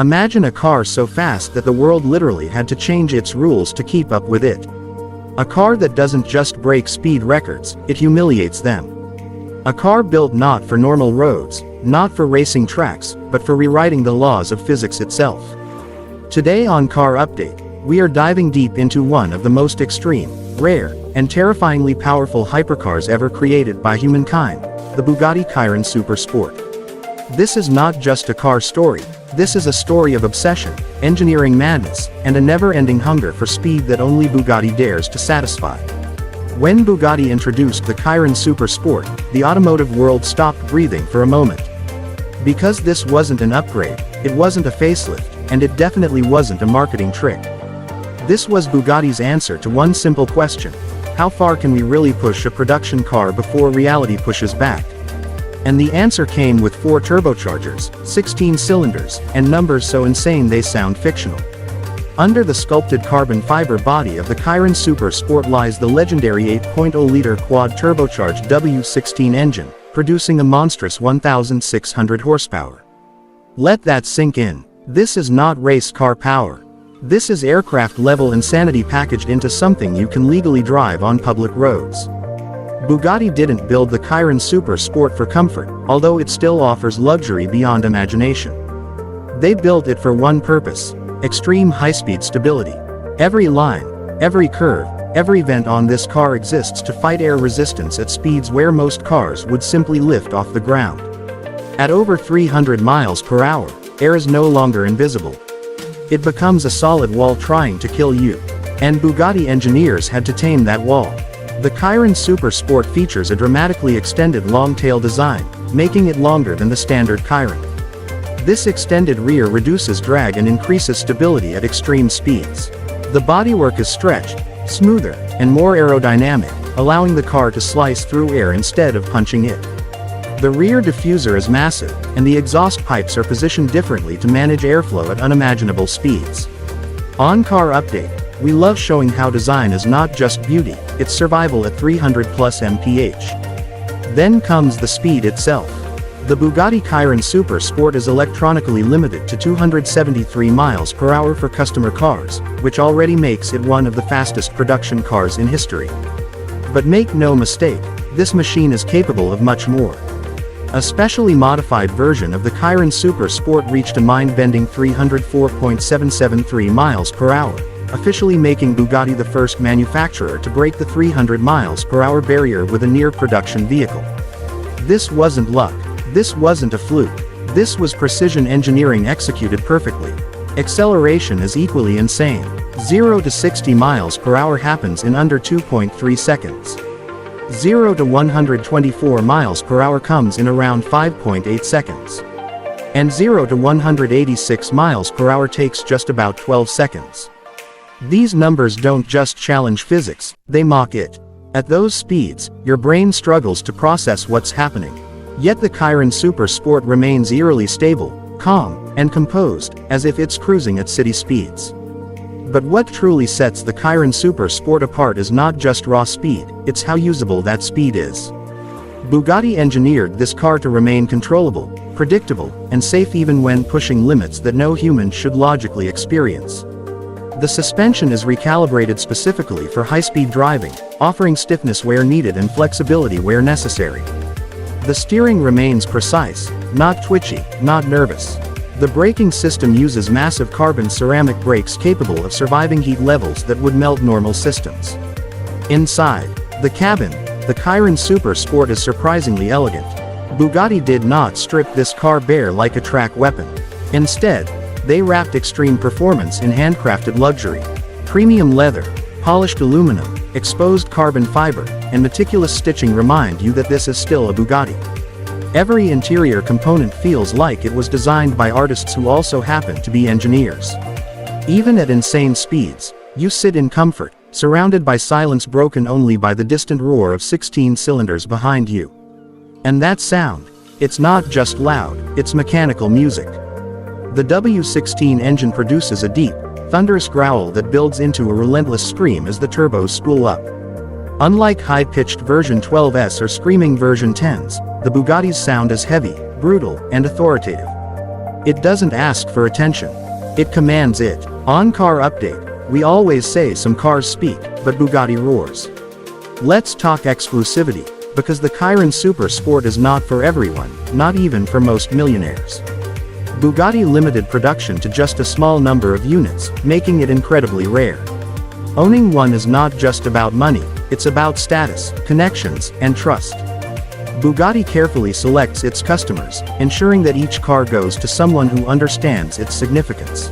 Imagine a car so fast that the world literally had to change its rules to keep up with it. A car that doesn't just break speed records, it humiliates them. A car built not for normal roads, not for racing tracks, but for rewriting the laws of physics itself. Today on Car Update, we are diving deep into one of the most extreme, rare, and terrifyingly powerful hypercars ever created by humankind, the Bugatti Chiron Super Sport. This is not just a car story, this is a story of obsession, engineering madness, and a never-ending hunger for speed that only Bugatti dares to satisfy. When Bugatti introduced the Chiron Super Sport, the automotive world stopped breathing for a moment. Because this wasn't an upgrade, it wasn't a facelift, and it definitely wasn't a marketing trick. This was Bugatti's answer to one simple question: how far can we really push a production car before reality pushes back? And the answer came with 4 turbochargers, 16 cylinders, and numbers so insane they sound fictional. Under the sculpted carbon fiber body of the Chiron Super Sport lies the legendary 8.0-liter quad-turbocharged W16 engine, producing a monstrous 1,600 horsepower. Let that sink in. This is not race car power. This is aircraft-level insanity packaged into something you can legally drive on public roads. Bugatti didn't build the Chiron Super Sport for comfort, although it still offers luxury beyond imagination. They built it for one purpose: extreme high-speed stability. Every line, every curve, every vent on this car exists to fight air resistance at speeds where most cars would simply lift off the ground. At over 300 miles per hour, air is no longer invisible. It becomes a solid wall trying to kill you. And Bugatti engineers had to tame that wall. The Chiron Super Sport features a dramatically extended long-tail design, making it longer than the standard Chiron. This extended rear reduces drag and increases stability at extreme speeds. The bodywork is stretched, smoother, and more aerodynamic, allowing the car to slice through air instead of punching it. The rear diffuser is massive, and the exhaust pipes are positioned differently to manage airflow at unimaginable speeds. On Car Update, we love showing how design is not just beauty, it's survival at 300+ mph. Then comes the speed itself. The Bugatti Chiron Super Sport is electronically limited to 273 miles per hour for customer cars, which already makes it one of the fastest production cars in history. But make no mistake, this machine is capable of much more. A specially modified version of the Chiron Super Sport reached a mind-bending 304.773 miles per hour, officially making Bugatti the first manufacturer to break the 300 miles per hour barrier with a near-production vehicle. This wasn't luck. This wasn't a fluke. This was precision engineering executed perfectly. Acceleration is equally insane. 0 to 60 miles per hour happens in under 2.3 seconds. 0 to 124 miles per hour comes in around 5.8 seconds. And 0 to 186 miles per hour takes just about 12 seconds. These numbers don't just challenge physics, they mock it. At those speeds, your brain struggles to process what's happening. Yet the Chiron Super Sport remains eerily stable, calm, and composed, as if it's cruising at city speeds. But what truly sets the Chiron Super Sport apart is not just raw speed, it's how usable that speed is. Bugatti engineered this car to remain controllable, predictable, and safe even when pushing limits that no human should logically experience. The suspension is recalibrated specifically for high-speed driving, offering stiffness where needed and flexibility where necessary. The steering remains precise, not twitchy, not nervous. The braking system uses massive carbon ceramic brakes capable of surviving heat levels that would melt normal systems. Inside the cabin, the Chiron Super Sport is surprisingly elegant. Bugatti did not strip this car bare like a track weapon. Instead, they wrapped extreme performance in handcrafted luxury. Premium leather, polished aluminum, exposed carbon fiber, and meticulous stitching remind you that this is still a Bugatti. Every interior component feels like it was designed by artists who also happen to be engineers. Even at insane speeds, you sit in comfort, surrounded by silence broken only by the distant roar of 16 cylinders behind you. And that sound, it's not just loud, it's mechanical music. The W16 engine produces a deep, thunderous growl that builds into a relentless scream as the turbos spool up. Unlike high-pitched version 12s or screaming version 10s, the Bugatti's sound is heavy, brutal, and authoritative. It doesn't ask for attention. It commands it. On Car Update, we always say some cars speak, but Bugatti roars. Let's talk exclusivity, because the Chiron Super Sport is not for everyone, not even for most millionaires. Bugatti limited production to just a small number of units, making it incredibly rare. Owning one is not just about money, it's about status, connections, and trust. Bugatti carefully selects its customers, ensuring that each car goes to someone who understands its significance.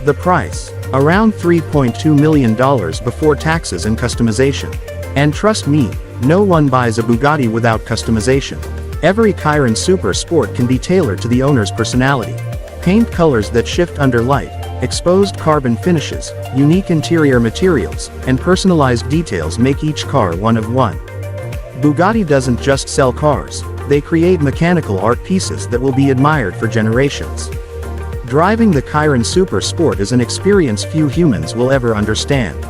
The price? Around $3.2 million before taxes and customization. And trust me, no one buys a Bugatti without customization. Every Chiron Super Sport can be tailored to the owner's personality. Paint colors that shift under light, exposed carbon finishes, unique interior materials, and personalized details make each car one of one. Bugatti doesn't just sell cars, they create mechanical art pieces that will be admired for generations. Driving the Chiron Super Sport is an experience few humans will ever understand.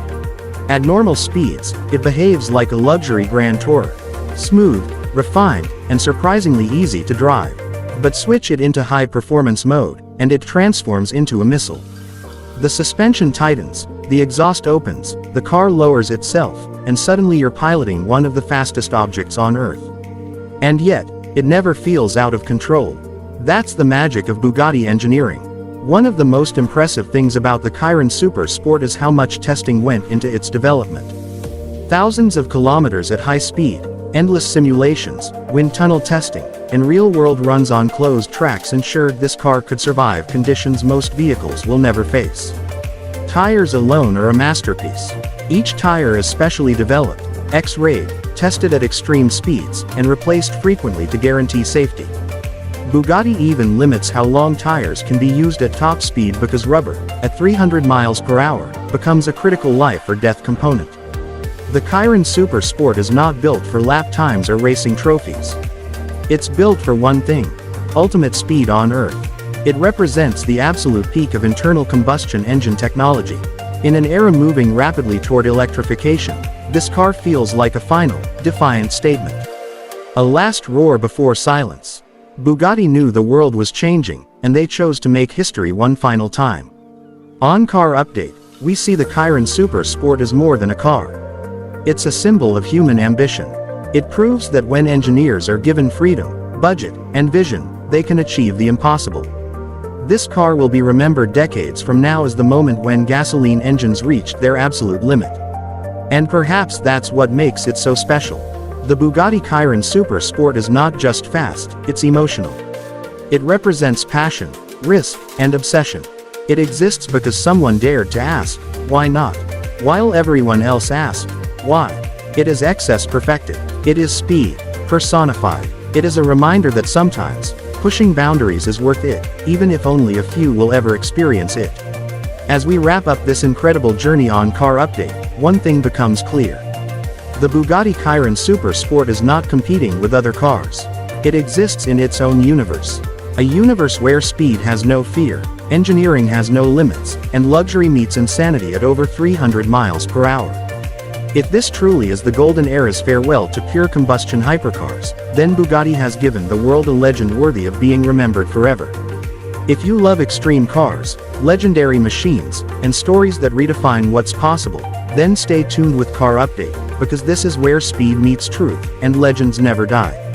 At normal speeds, it behaves like a luxury Grand Tourer. Smooth, refined, and surprisingly easy to drive. But switch it into high-performance mode, and it transforms into a missile. The suspension tightens, the exhaust opens, the car lowers itself, and suddenly you're piloting one of the fastest objects on Earth. And yet, it never feels out of control. That's the magic of Bugatti engineering. One of the most impressive things about the Chiron Super Sport is how much testing went into its development. Thousands of kilometers at high speed, endless simulations, wind tunnel testing, and real-world runs on closed tracks ensured this car could survive conditions most vehicles will never face. Tires alone are a masterpiece. Each tire is specially developed, X-rayed, tested at extreme speeds, and replaced frequently to guarantee safety. Bugatti even limits how long tires can be used at top speed because rubber, at 300 miles per hour, becomes a critical life or death component. The Chiron Super Sport is not built for lap times or racing trophies. It's built for one thing: ultimate speed on Earth. It represents the absolute peak of internal combustion engine technology. In an era moving rapidly toward electrification, this car feels like a final, defiant statement. A last roar before silence. Bugatti knew the world was changing, and they chose to make history one final time. On Car Update, we see the Chiron Super Sport as more than a car. It's a symbol of human ambition. It proves that when engineers are given freedom, budget, and vision, they can achieve the impossible. This car will be remembered decades from now as the moment when gasoline engines reached their absolute limit. And perhaps that's what makes it so special. The Bugatti Chiron Super Sport is not just fast, it's emotional. It represents passion, risk, and obsession. It exists because someone dared to ask, why not? While everyone else asked, why? It is excess perfected. It is speed, personified. It is a reminder that sometimes, pushing boundaries is worth it, even if only a few will ever experience it. As we wrap up this incredible journey on Car Update, one thing becomes clear. The Bugatti Chiron Super Sport is not competing with other cars. It exists in its own universe. A universe where speed has no fear, engineering has no limits, and luxury meets insanity at over 300 miles per hour. If this truly is the golden era's farewell to pure combustion hypercars, then Bugatti has given the world a legend worthy of being remembered forever. If you love extreme cars, legendary machines, and stories that redefine what's possible, then stay tuned with Car Update, because this is where speed meets truth, and legends never die.